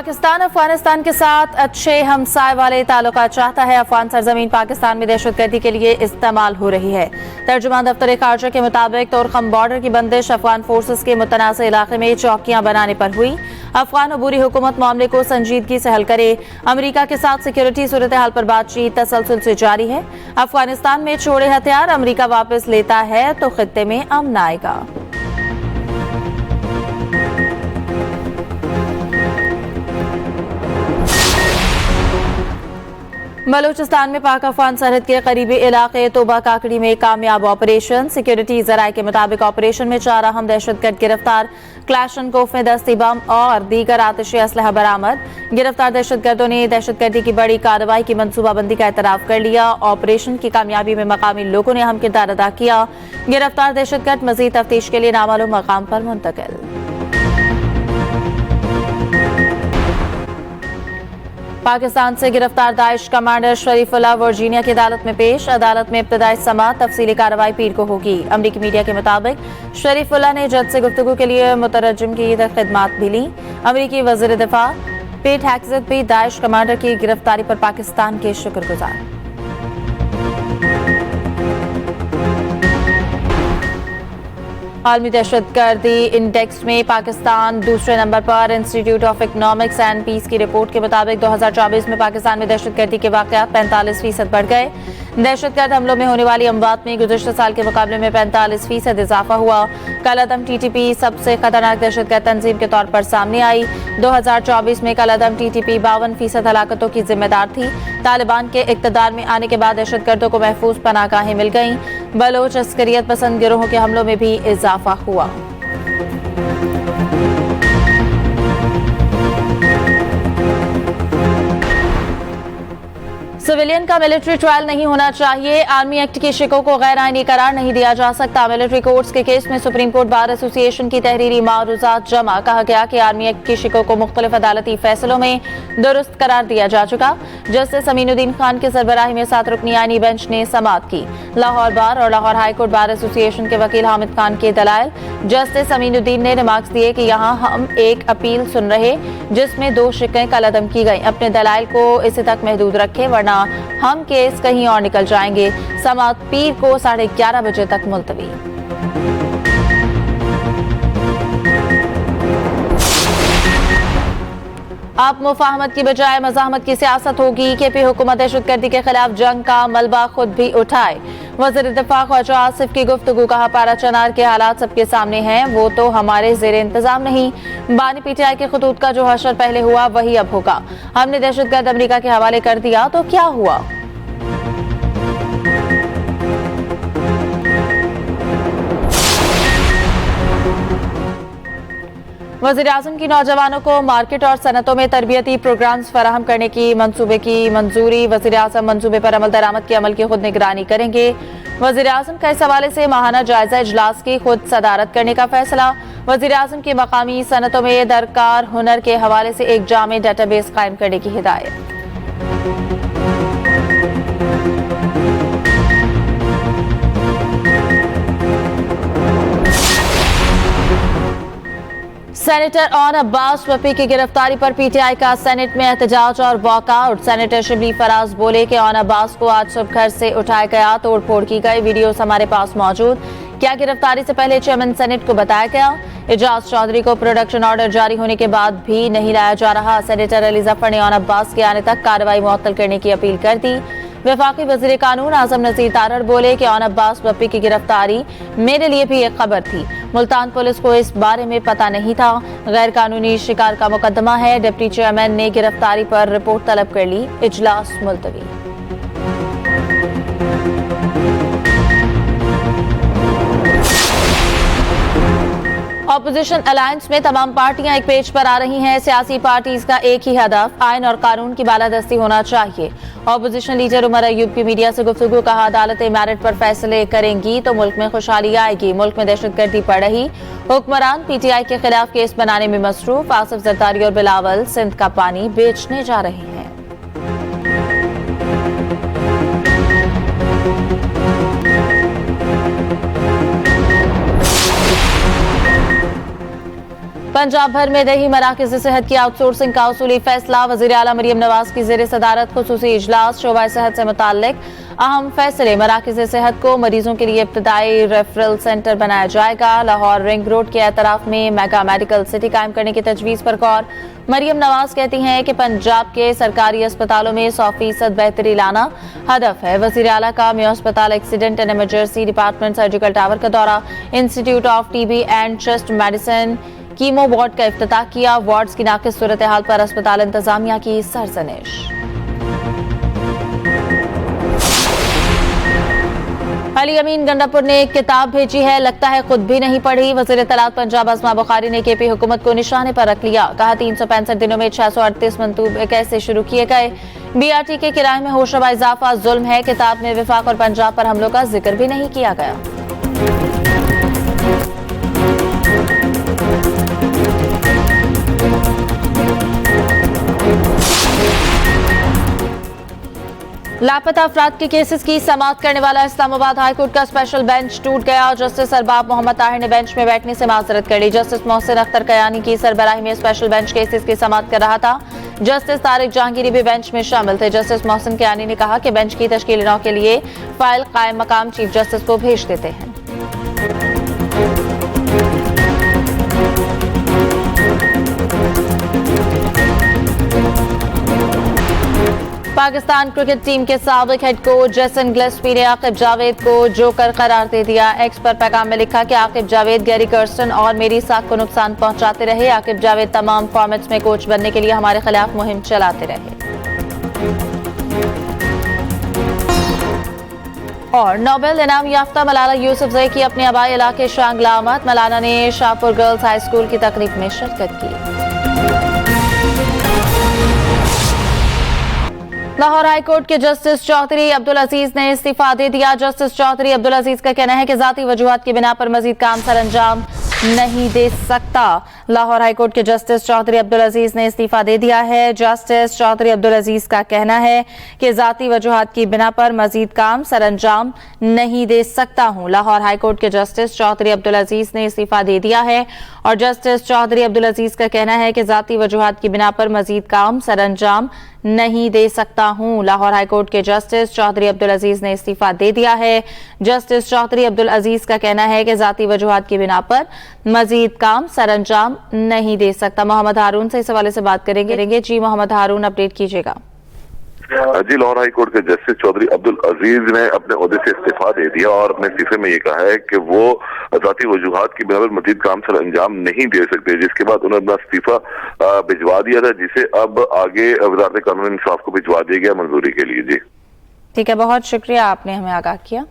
पाकिस्तान अफगानिस्तान के साथ अच्छे हमसाय वाले ताल्लुकात चाहता है। अफगान सरजमीन पाकिस्तान में दहशतगर्दी के लिए इस्तेमाल हो रही है। तर्जुमान दफ्तर खारजा के मुताबिक तोरखम बॉर्डर की बंदिश अफगान फोर्सेस के मुतनाज़ इलाके में चौकियां बनाने पर हुई। अफगान अबूरी हुकूमत मामले को संजीदगी से हल करे। अमरीका के साथ सिक्योरिटी सूरत हाल पर बातचीत तसलसल से जारी है। अफगानिस्तान में छोड़े हथियार अमरीका वापस लेता है तो खित्ते में अमन आएगा। बलूचिस्तान में पाक अफगान सरहद के करीबी इलाके तोबा काकड़ी में कामयाब ऑपरेशन। सिक्योरिटी जराये के मुताबिक ऑपरेशन में 4 अहम दहशतगर्द गिरफ्तार। क्लैशनकोफ में 10 बम और दीगर आतिशी असलहा बरामद। गिरफ्तार दहशतगर्दों ने दहशतगर्दी की बड़ी कार्रवाई की मनसूबाबंदी का एतराफ कर लिया। ऑपरेशन की कामयाबी में मकामी लोगों ने अहम किरदार अदा किया। गिरफ्तार दहशतगर्द मजीद तफ्तीश के लिए नामालूम मकाम पर मुंतकिल। पाकिस्तान से गिरफ्तार दाइश कमांडर शरीफुल्लाह वर्जीनिया की अदालत में पेश। अदालत में इब्तदाई समाअत तफसीली कार्रवाई पीर को होगी। अमरीकी मीडिया के मुताबिक शरीफुल्लाह ने जज से गुफ्तगू के लिए मुतरज्जिम की खिदमात भी ली। अमरीकी वज़ीर दिफा पेट हेग्सेथ भी दाइश कमांडर की गिरफ्तारी पर पाकिस्तान के शुक्रगुजार। आलमी दहशतगर्दी इंडेक्स में पाकिस्तान दूसरे नंबर पर। Institute of economics and peace की रिपोर्ट के मुताबिक 2024 में पाकिस्तान में दहशतगर्दी के वाक़यात 45% बढ़ गए। दहशतगर्द हमलों में होने वाली अमवात में गुज़श्ता साल के मुकाबले में 45% इजाफा हुआ। कलअदम TTP सबसे खतरनाक दहशतगर्द तंजीम के तौर पर सामने आई। 2024 में कलअदम TTP 52% हलाकतों की जिम्मेदार थी। तालिबान के इक़्तिदार में आने के बाद दहशतगर्दों को महफूज पनाहगाहें मिल गईं। बलोच अस्करियत पसंद गिरोहों के हमलों में भी इजाफा हुआ। सिविलियन का मिलिट्री ट्रायल नहीं होना चाहिए। आर्मी एक्ट की शिकों को गैर आईनी करार नहीं दिया जा सकता। मिलिट्री कोर्ट्स के केस में सुप्रीम कोर्ट बार एसोसिएशन की तहरीरी मारूजात जमा। कहा गया कि आर्मी एक्ट की शिकों को मुख्तलिफ अदालती फैसलों में दुरुस्त करार दिया जा चुका। जस्टिस अमीनुद्दीन खान की सरबराही में 7 रुकनी आईनी बेंच ने समाअत की। लाहौर बार और लाहौर हाईकोर्ट बार एसोसिएशन के वकील हामिद खान के दलाइल। जस्टिस अमीनुद्दीन ने रिमार्क्स दिए कि यहाँ हम एक अपील सुन रहे जिसमें 2 शिकें कलअदम की गई। अपने दलाइल को इसी तक महदूद रखें वरना हम केस कहीं और निकल जाएंगे। समाअत पीर को 11:30 बजे तक मुलतवी। आप मुफाहमत की बजाय मज़ाहमत की सियासत होगी। KP हुकूमत दहशतगर्दी के खिलाफ जंग का मलबा खुद भी उठाए। वज़ीर दिफा ख्वाजा आसिफ की गुफ्तगू। कहा पारा चनार के हालात सबके सामने हैं, वो तो हमारे ज़ेर इंतजाम नहीं। बानी PTI के खतूत का जो हशर पहले हुआ वही अब होगा। हमने दहशतगर्द अमरीका के हवाले कर दिया तो क्या हुआ। वज़ीर-ए-आज़म की नौजवानों को मार्केट और सनतों में तरबियती प्रोग्राम्स फराहम करने की मंसूबे की मंजूरी। वज़ीर-ए-आज़म मंसूबे पर अमल दरामद की अमल की खुद निगरानी करेंगे। वज़ीर-ए-आज़म का इस हवाले से माहाना जायजा इजलास की खुद सदारत करने का फैसला। वज़ीर-ए-आज़म की मकामी सनतों में दरकार हुनर के हवाले से एक जामे डेटाबेस कायम करने की हिदायत। सेनेटर ऑन अब्बास वफी की गिरफ्तारी पर PTI का सेनेट में एहतजाज और वॉकआउट। सेनेटर शिबली फराज बोले कि ऑन अब्बास को आज सुबह घर से उठाया गया, तोड़फोड़ की गई। वीडियोस हमारे पास मौजूद। क्या गिरफ्तारी से पहले चेयरमैन सेनेट को बताया गया? एजाज चौधरी को प्रोडक्शन ऑर्डर जारी होने के बाद भी नहीं लाया जा रहा। सेनेटर अली जफर ने ऑन अब्बास के आने तक कार्रवाई मुअत्तल करने की अपील कर दी। वफाकी वज़ीर कानून आज़म नज़ीर तारड़ बोले कि ऑन अब्बास वफी की गिरफ्तारी मेरे लिए भी एक खबर थी। मुल्तान पुलिस को इस बारे में पता नहीं था। गैर कानूनी शिकार का मुकदमा है। डिप्टी चेयरमैन ने गिरफ्तारी पर रिपोर्ट तलब कर ली। इजलास मुलतवी। ऑपोजिशन अलायंस में तमाम पार्टियां एक पेज पर आ रही हैं। सियासी पार्टीज का एक ही हदफ आइन और कानून की बालादस्ती होना चाहिए। ऑपोजिशन लीडर उमर अयूब की मीडिया से गुफ्तगू। कहा अदालतें मेरिट पर फैसले करेंगी तो मुल्क में खुशहाली आएगी। मुल्क में दहशतगर्दी बढ़ रही। हुक्मरान PTI के खिलाफ केस बनाने में मसरूफ। आसिफ जरदारी और बिलावल सिंध का पानी बेचने जा रहे हैं। पंजाब भर में दही मराकज़ सेहत की आउटसोर्सिंग का उसूली फैसला। वज़ीर आला मरियम नवाज की ज़ेर सदारत खुसूसी इजलास। शोबा सेहत से मुताल्लिक अहम फैसले। मराकज़ सेहत को मरीजों के लिए इब्तदाई रेफरल सेंटर बनाया जाएगा। लाहौर रिंग रोड के एतराफ में मेगा मेडिकल सिटी कायम करने की तजवीज़ पर गौर। मरियम नवाज कहती हैं कि पंजाब के सरकारी अस्पतालों में 100% बेहतरी लाना हदफ है। वज़ीर आला का मेयो अस्पताल accident and emergency department surgical tower का दौरा। Institute of TB and chest medicine chemo ward का इफ्तिताह किया। वार्ड्स की नाकिस सूरत हाल पर अस्पताल इंतजामिया की सरजनिश। अली अमीन गंडापुर ने एक किताब भेजी है, लगता है खुद भी नहीं पढ़ी। वज़ीर इत्तलात पंजाब अस्मा बुखारी ने केपी हुकूमत को निशाने पर रख लिया। कहा 365 दिनों में 638 मंसूबे कैसे शुरू किए गए। BRT के किराए में होशरबा इजाफा जुल्म है। किताब में विफाक और पंजाब पर हमलों का जिक्र भी नहीं किया गया। लापता अफराद के केसेस की समाअत करने वाला इस्लामाबाद हाईकोर्ट का स्पेशल बेंच टूट गया। जस्टिस अरबाब मोहम्मद ताहिर ने बेंच में बैठने से माजरत कर ली। जस्टिस मोहसिन अख्तर कयानी की सरबराही में स्पेशल बेंच केसेस की समाअत कर रहा था। जस्टिस तारिक जहांगीरी भी बेंच में शामिल थे। जस्टिस मोहसिन कयानी ने कहा कि बेंच की तश्कील 9 के लिए फाइल कायम मकाम चीफ जस्टिस को भेज देते हैं। पाकिस्तान क्रिकेट टीम के साबिक हेड कोच जेसन गिलेस्पी ने आकिब जावेद को जोकर करार दे दिया। एक्स पर पैगाम में लिखा कि आकिब जावेद गैरी कर्स्टन और मेरी साख को नुकसान पहुंचाते रहे। आकिब जावेद तमाम फॉर्मेट्स में कोच बनने के लिए हमारे खिलाफ मुहिम चलाते रहे। और नोबेल इनाम याफ्ता मलाला यूसुफजई की अपने आबाई इलाके शांगला आमद। मलाला ने शाहपुर गर्ल्स हाई स्कूल की तकरीब में शिरकत की। लाहौर हाईकोर्ट के जस्टिस चौधरी अब्दुल अजीज ने इस्तीफा दे दिया। जस्टिस चौधरी अब्दुल अजीज का कहना है कि जाती वजूहात की बिना पर मजीद काम सर अंजाम नहीं दे सकता। लाहौर हाईकोर्ट के जस्टिस चौधरी अब्दुल अजीज ने इस्तीफा दे दिया है। जस्टिस चौधरी अब्दुल अजीज का कहना है कि जाती वजूहात की बिना पर मजीद काम सर अंजाम नहीं दे सकता हूं। लाहौर हाईकोर्ट के जस्टिस चौधरी अब्दुल अजीज ने इस्तीफा दे दिया है और जस्टिस चौधरी अब्दुल अजीज का कहना है कि जाती वजूहात की बिना पर मजीद काम सर अंजाम नहीं दे सकता हूं। लाहौर हाईकोर्ट के जस्टिस चौधरी अब्दुल अजीज ने इस्तीफा दे दिया है। जस्टिस चौधरी अब्दुल अजीज का कहना है कि जाती वजूहात की बिना पर मजीद काम सर अंजाम नहीं दे सकता। मोहम्मद हारून से इस हवाले से बात करेंगे। जी मोहम्मद हारून, अपडेट कीजिएगा। जी, लाहौर हाईकोर्ट के जस्टिस चौधरी अब्दुल अजीज ने अपने ओहदे से इस्तीफा दे दिया और अपने इस्तीफे में ये कहा है कि वो जाती वजूहात की बिना पर मजीद काम सर अंजाम नहीं दे सकते, जिसके बाद उन्होंने अपना इस्तीफा भिजवा दिया था, जिसे अब आगे वज़ारत कानून इंसाफ को भिजवा दिया गया मंजूरी के लिए। जी ठीक है, बहुत शुक्रिया, आपने हमें आगाह किया।